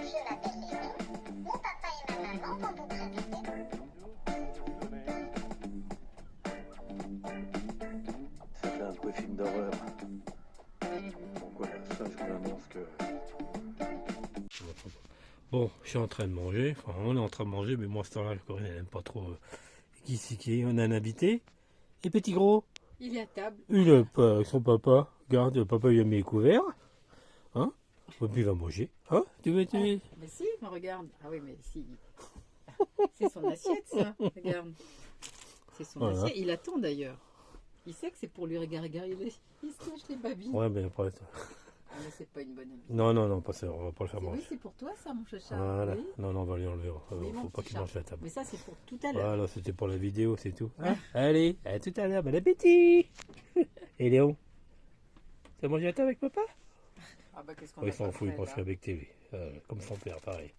je m'appelle Léon. Mon papa et ma maman vont vous présenter. Ça fait un peu film d'horreur. Donc voilà, ça je vous annonce que... Bon, je suis en train de manger, enfin on est en train de manger, mais moi à ce temps-là, Corinne elle n'aime pas trop qui c'est qui est. On a un invité. Et petit gros, il est à table. il est pas avec son papa. Regarde, le papa il a mis les couverts. Hein? Et puis il va manger. Hein? Tu veux, tu veux? Mais si, mais regarde. Ah oui, mais si. C'est son assiette, ça. Regarde. C'est son Voilà. assiette. Il attend d'ailleurs. Il sait que c'est pour lui regarder. Il se cache les babines. Ouais, mais après... Ah, mais c'est pas une bonne habitude. Non, pas ça, on va pas le faire Oui, manger. c'est pour toi, ça, mon chacha. Voilà. Oui. Non, on va lui enlever. Oui, mon Faut pas petit qu'il chat. mange la table. Mais ça, c'est pour tout à l'heure. Voilà, c'était pour la vidéo, c'est tout. Hein? Allez, à tout à l'heure, bon appétit. Et Léon, tu as mangé la table avec papa? Ah bah, qu'est-ce qu'on Il a s'en pas fout, il fait, pense là qu'avec TV. Comme son père, pareil.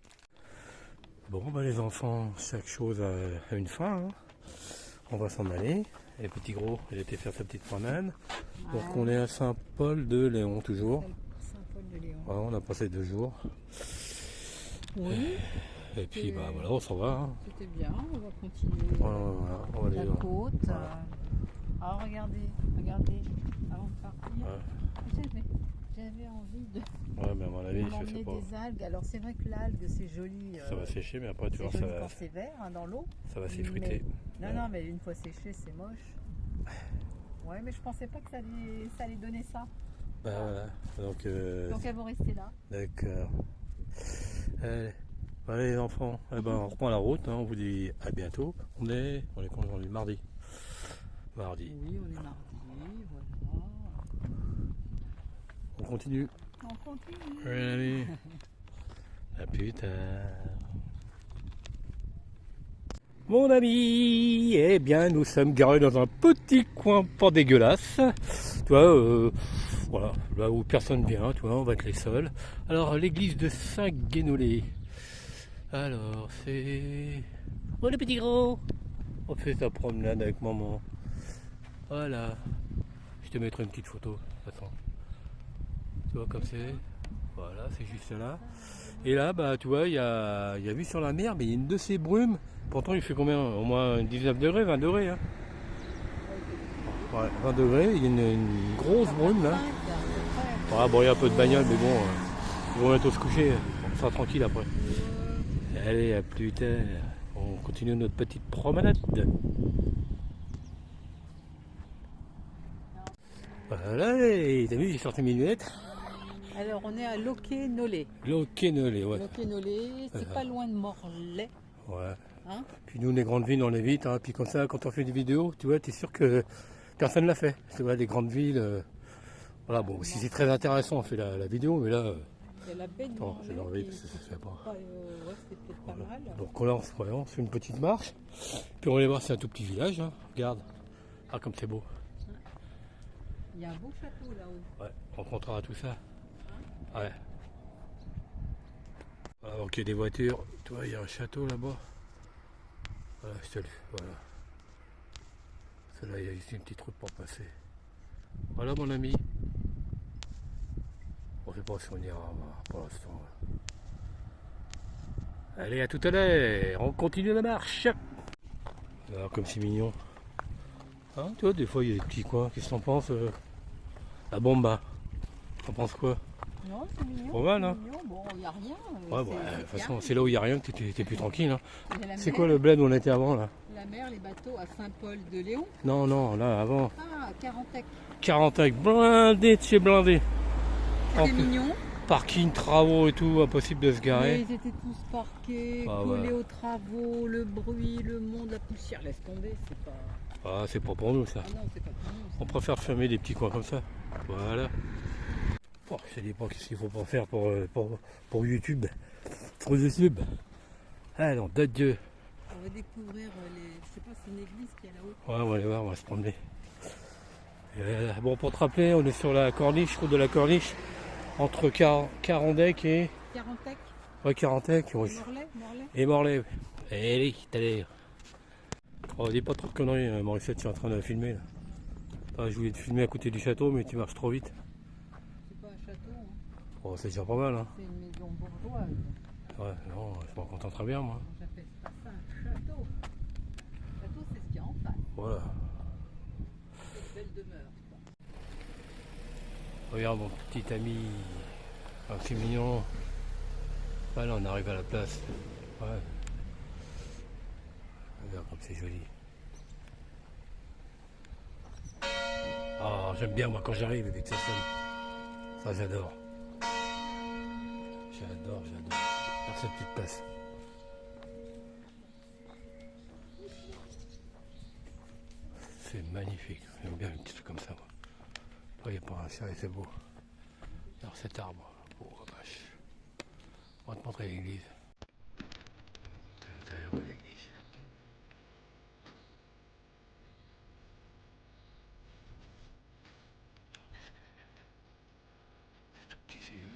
Bon, bah les enfants, chaque chose a une fin. Hein. On va s'en aller. Et petit gros, il a été faire sa petite promenade. Donc on est à Saint-Paul-de-Léon toujours. Saint-Paul-de-Léon. Voilà, on a passé 2 jours. Oui, Et puis bah voilà, on s'en va. Hein. c'était bien. On va continuer Voilà, on va la aller. côte. Voilà. Ah, regardez. Avant de partir, j'avais envie de Ouais, mais à mon avis, je sais m'emmener pas. des algues. Alors, c'est vrai que l'algue, c'est joli. Ça va sécher, mais après, tu vois, c'est ça joli va, quand c'est vert, hein, dans l'eau. ça va s'effriter. Non, non, mais une fois séché, c'est moche. Ouais, mais je pensais pas que ça allait donner ça. Bah, voilà. Donc Donc, elles vont rester là. d'accord. Allez, les enfants, eh ben, on reprend la route. Hein, on vous dit à bientôt. On est quand aujourd'hui? Mardi. Mardi. Oui, on est mardi, voilà. On continue. On continue. Allez. À plus tard. Mon ami, eh bien, nous sommes garés dans un petit coin pas dégueulasse. Tu vois, voilà, là où personne vient, tu vois, on va être les seuls. Alors, l'église de Saint-Guénolé. Alors, c'est... Oh, le petit gros! On fait sa promenade avec maman. Voilà. Je te mettrai une petite photo. Attends. Tu vois comme c'est? Voilà, c'est juste là. Et là, bah, tu vois, il y a vue sur la mer, mais il y a une de ces brumes. Pourtant, il fait combien? Au moins 19 degrés, 20 degrés. Hein. Ouais, 20 degrés, il y a une grosse brume là. Voilà, bon, il y a un peu de bagnole, mais bon, ils vont bientôt se coucher. On sera tranquille après. Allez, à plus tard. On continue notre petite promenade. Voilà, t'as vu, j'ai sorti mes lunettes. Alors, on est à Loquet-Nolay. Loquet-Nolay, ouais. Loquet-Nolay, c'est pas loin de Morlaix. Ouais. Hein? Puis nous, les grandes villes, on les évite. Hein. Puis comme ça, quand on fait des vidéos, tu vois, tu es sûr que personne ne l'a fait. Tu vois, les grandes villes. Voilà, bon, si c'est très intéressant, on fait la vidéo, mais là. Il y a la baie de Attends, j'ai Morlaix envie qui- parce que ça se fait pas. Ouais, c'était peut-être pas mal. Donc là, on fait une petite marche. Puis on va aller voir, c'est un tout petit village. Hein. Regarde. Ah, comme c'est beau. Il y a un beau château là-haut. Ouais, on rencontrera tout ça. Ouais. Voilà, donc il y a des voitures. Tu vois, il y a un château là-bas. Voilà, je te le... Voilà. Celle-là, il y a juste une petite route pour passer. Voilà, mon ami. On ne sait pas si on ira pour l'instant. Allez, à tout à l'heure. On continue la marche. Alors, comme c'est mignon. Hein, tu vois, des fois, il y a des petits coins. Qu'est-ce que t'en penses La bomba. T'en penses quoi? Non, c'est mignon. Pas mal, hein. C'est mignon. Bon, il n'y a rien. Ouais, bah, de toute façon, c'est là où il n'y a rien que t'es plus tranquille. Hein. C'est quoi le bled où on était avant, là? La mer, les bateaux à Saint-Paul-de-Léon. Non, là, avant. Ah, Carantec. 40 avec blindé de chez blindé. C'est mignon. Parking, travaux et tout, impossible de se Mais garer. ils étaient tous parqués, Ah, collés ouais. aux travaux, le bruit, le monde, la poussière. Laisse tomber, c'est pas... Ah, c'est pas pour nous, ça. Ah non, c'est pas pour nous. On préfère fermer des petits coins comme ça. Voilà. Bon, je ne sais pas ce qu'il faut pas faire pour YouTube. Pour YouTube. Ah non, d'adieu. On va découvrir je sais pas, c'est une église qui est là-haut. Ouais, on va aller voir, on va se promener. Bon, pour te rappeler, on est sur la corniche, route de la corniche, entre Carandec et... Carantec. Ouais, Carantec. Ouais. Morlaix. Et Morlaix. Allez, t'allais. Oh, dis pas trop de conneries, Morissette, tu es en train de filmer là. Ah, je voulais te filmer à côté du château, mais tu marches trop vite. C'est pas un château, hein. Oh, c'est déjà pas mal, hein. C'est une maison bourgeoise. Ouais, non, je m'en contenterai bien moi. J'appelle pas ça un château. Un château, c'est ce qu'il y a en face. Voilà. C'est une belle demeure. Quoi. Regarde mon petit ami. Ah, c'est mignon. Voilà, on arrive à la place. Ouais. Regarde comme c'est joli. Ah, j'aime bien moi quand j'arrive avec ça sonne. Ça j'adore. J'adore. Faire cette petite place. C'est magnifique. J'aime bien un petit truc comme ça. Moi. Toi, il n'y a pas un ciel et c'est beau. Alors cet arbre. Oh vache. On va te montrer l'église. T'as vu l'église. C'est tout petit, c'est joli.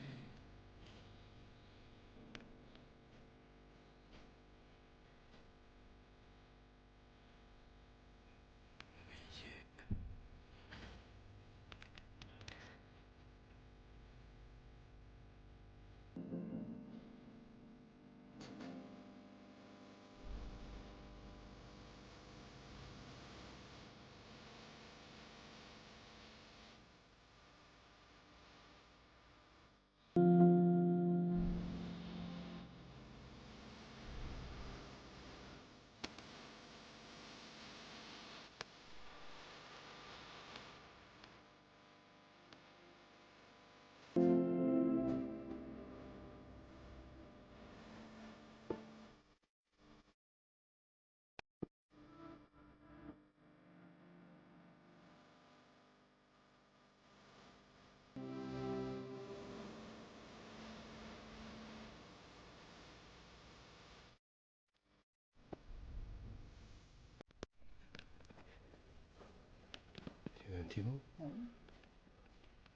Tu veux un petit mot? Oui.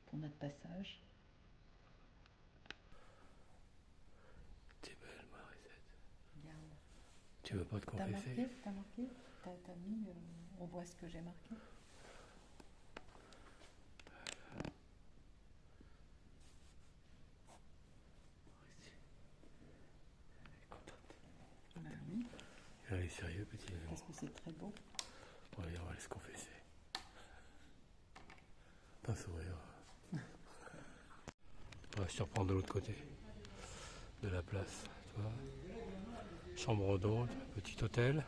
Pour notre passage. C'est belle ma recette. Regarde. Tu veux pas te T'as confesser? marqué? T'as mis, on voit ce que j'ai marqué. Bah oui, Allez, sérieux, petit. parce que c'est très beau. Bon, allez, on va aller se confesser. Pas sourire. Ouais, je te reprends de l'autre côté de la place. Tu vois, chambre d'hôte, petit hôtel.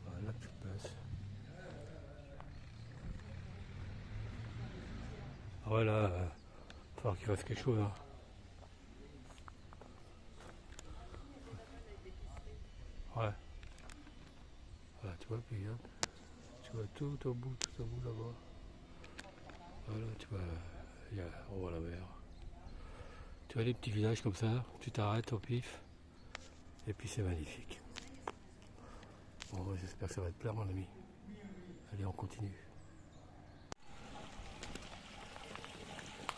Voilà, petite place. Voilà, il va falloir qu'il fasse quelque chose. Hein. Ouais. Voilà, tu vois, puis hop, tu vois tout au bout là-bas. Voilà, tu vois, on voit la mer. Tu vois les petits villages comme ça, tu t'arrêtes au pif, et puis c'est magnifique. Bon, j'espère que ça va te plaire, mon ami. Allez, on continue.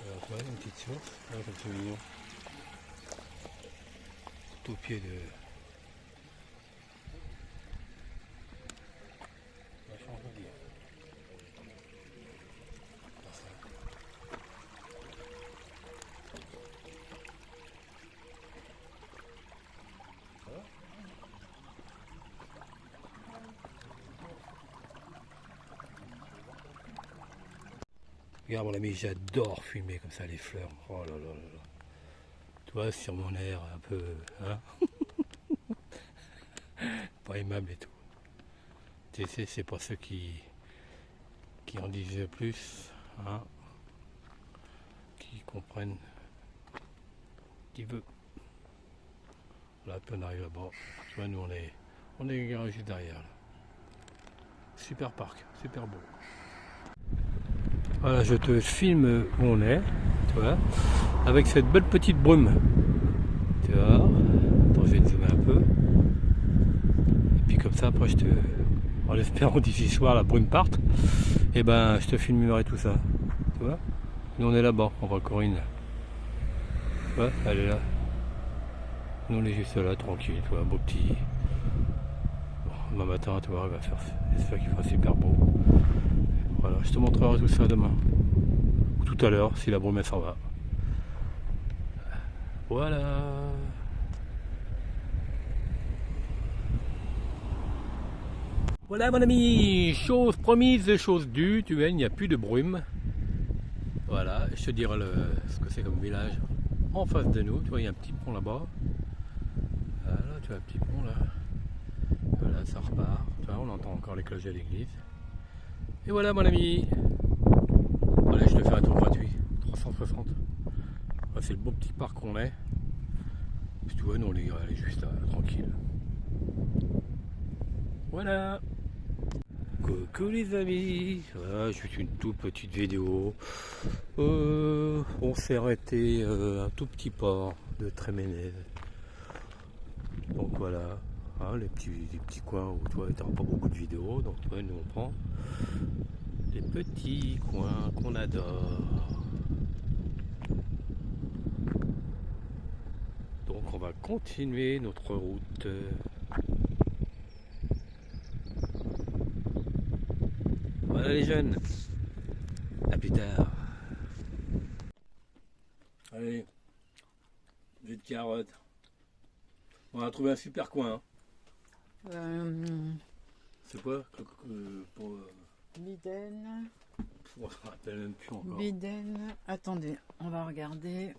Alors, voilà une petite source, là, comme c'est mignon. Tout au pied de... la chambre de dire. Regarde mon ami, j'adore fumer comme ça les fleurs. Oh là là là là. Tu vois, sur mon air un peu, hein, pas aimable et tout. Tu sais, c'est pour ceux qui en disent le plus, hein, qui comprennent, qui veut. Là, puis on arrive là-bas. Tu vois, nous on est garagés derrière. Là. Super parc, super beau. Voilà, je te filme où on est, tu vois, avec cette belle petite brume. Tu vois, attends, je vais zoomer un peu. Et puis comme ça, après, en espérant d'ici soir la brume parte, et ben je te filmerai tout ça. Tu vois, nous on est là-bas, on voit Corinne. Tu vois, elle est là. Nous on est juste là, tranquille, tu vois, beau petit. Bon, demain matin, tu vois, j'espère qu'il fera super beau. Voilà, je te montrerai tout ça demain. ou tout à l'heure si la brume s'en va. Voilà. Voilà mon ami, chose promise, chose due, tu vois, il n'y a plus de brume. Voilà, je te dirai ce que c'est comme village en face de nous. Tu vois, il y a un petit pont là-bas. Voilà, tu vois un petit pont là. Voilà, ça repart. Tu vois, on entend encore les clochers à l'église. Et voilà mon ami. Allez, je te fais un tour gratuit. 360. Voilà, c'est le beau petit parc qu'on est. Puis tu vois, nous on est juste là, tranquille. Voilà. Coucou les amis, voilà, juste une toute petite vidéo. On s'est arrêté un tout petit port de Tréménez. Donc voilà, hein, les petits coins où tu vois, tu n'auras pas beaucoup de vidéos. Donc ouais, nous on prend les petits coins qu'on adore. Donc on va continuer notre route. Voilà les jeunes, à plus tard. Allez, jus de carotte. On a trouvé un super coin. Hein. C'est quoi pour Biden. on se rappelle même plus encore. Biden. Attendez, on va regarder.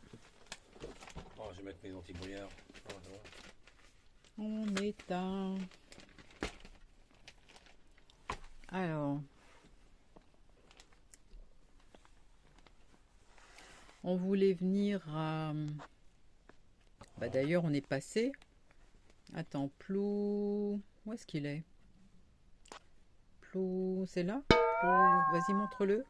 Oh, je vais mettre mes anti-brouillards. On est à... Alors... On voulait venir à... Bah d'ailleurs, on est passé. Attends, Plou... Où est-ce qu'il est? Plou... C'est là? Plou... Vas-y, montre-le.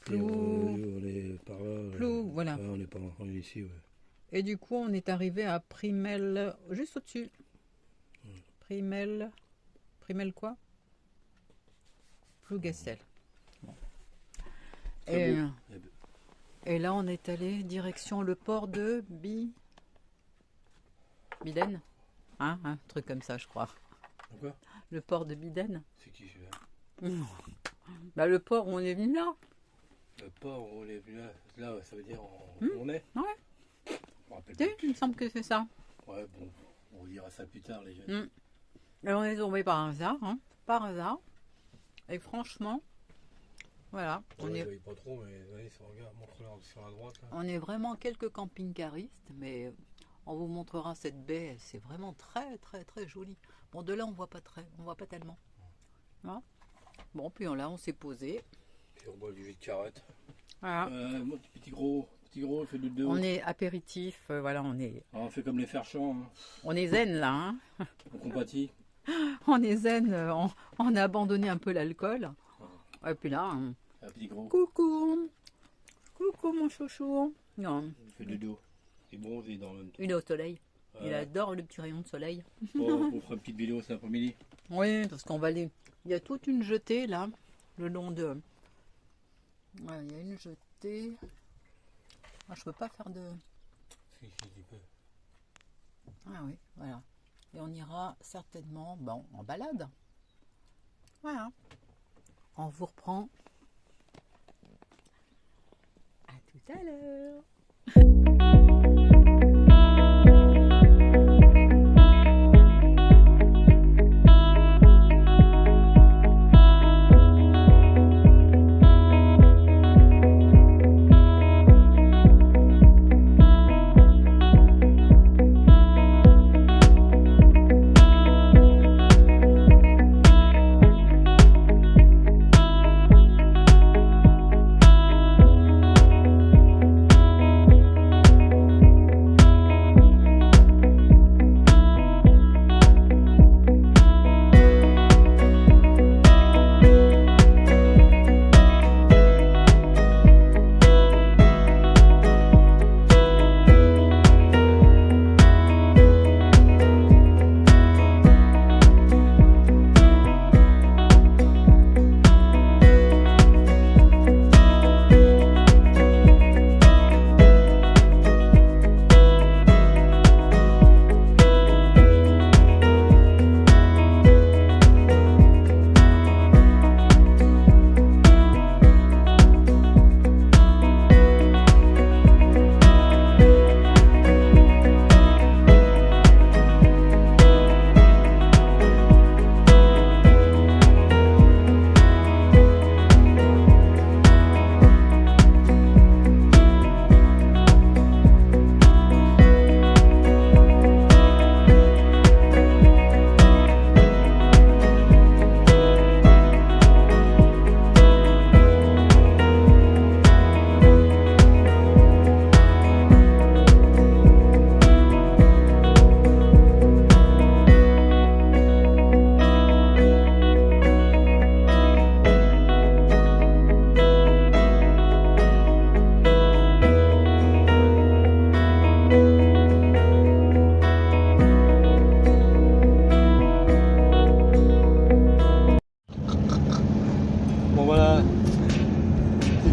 Plou... On est par là. Plou, voilà. Ouais, on est ici, ouais. Et du coup, on est arrivé à Primel... Juste au-dessus. Primel... Primel quoi? Plougastel. Bon. Et là, on est allé direction le port de Biden. Hein, un truc comme ça, je crois. Quoi? Le port de Biden. C'est qui celui-là? Bah, le port où on est venu là. Le port où on est venu là, ça veut dire on est? Ouais. Je me rappelle Tu sais, plus. il me semble que c'est ça. Ouais, bon, on vous dira ça plus tard, les jeunes. Et on est tombé par hasard, hein, par hasard. Et franchement, voilà, Je ne voyais pas trop, mais allez, si on regarde, montre-leur sur la droite. Là. on est vraiment quelques camping-caristes, mais on vous montrera cette baie, c'est vraiment très très très joli. Bon, de là on voit pas tellement. Voilà. Bon, puis là on s'est posé. Puis on boit du jus de carotte. Voilà. Moi, petit gros, il fait de On est apéritif, voilà, on est. Alors, on fait comme les ferchamps. Hein. On est zen là, hein. On compatit. On est zen, on a abandonné un peu l'alcool. Et puis là, Un petit gros. coucou mon chouchou. Non, Il fait de dos. Il est bronzé dans le même temps. il est au soleil. Il adore le petit rayon de soleil. On fera une petite vidéo cet après-midi. Oui, parce qu'on va aller. Il y a toute une jetée là, le long de. Ouais, il y a une jetée. Ah, je peux pas faire de. Si, tu peux. Ah oui, voilà. Et on ira certainement, bon, en balade. Voilà. On vous reprend. À tout à l'heure.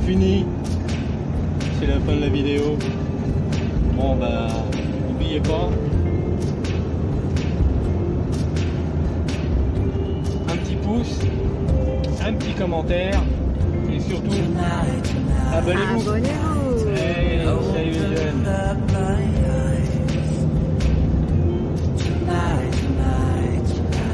fini. C'est la fin de la vidéo. Bon bah, n'oubliez pas. Un petit pouce, un petit commentaire et surtout abonnez-vous. Abonnez-vous. Hey, salut les jeunes.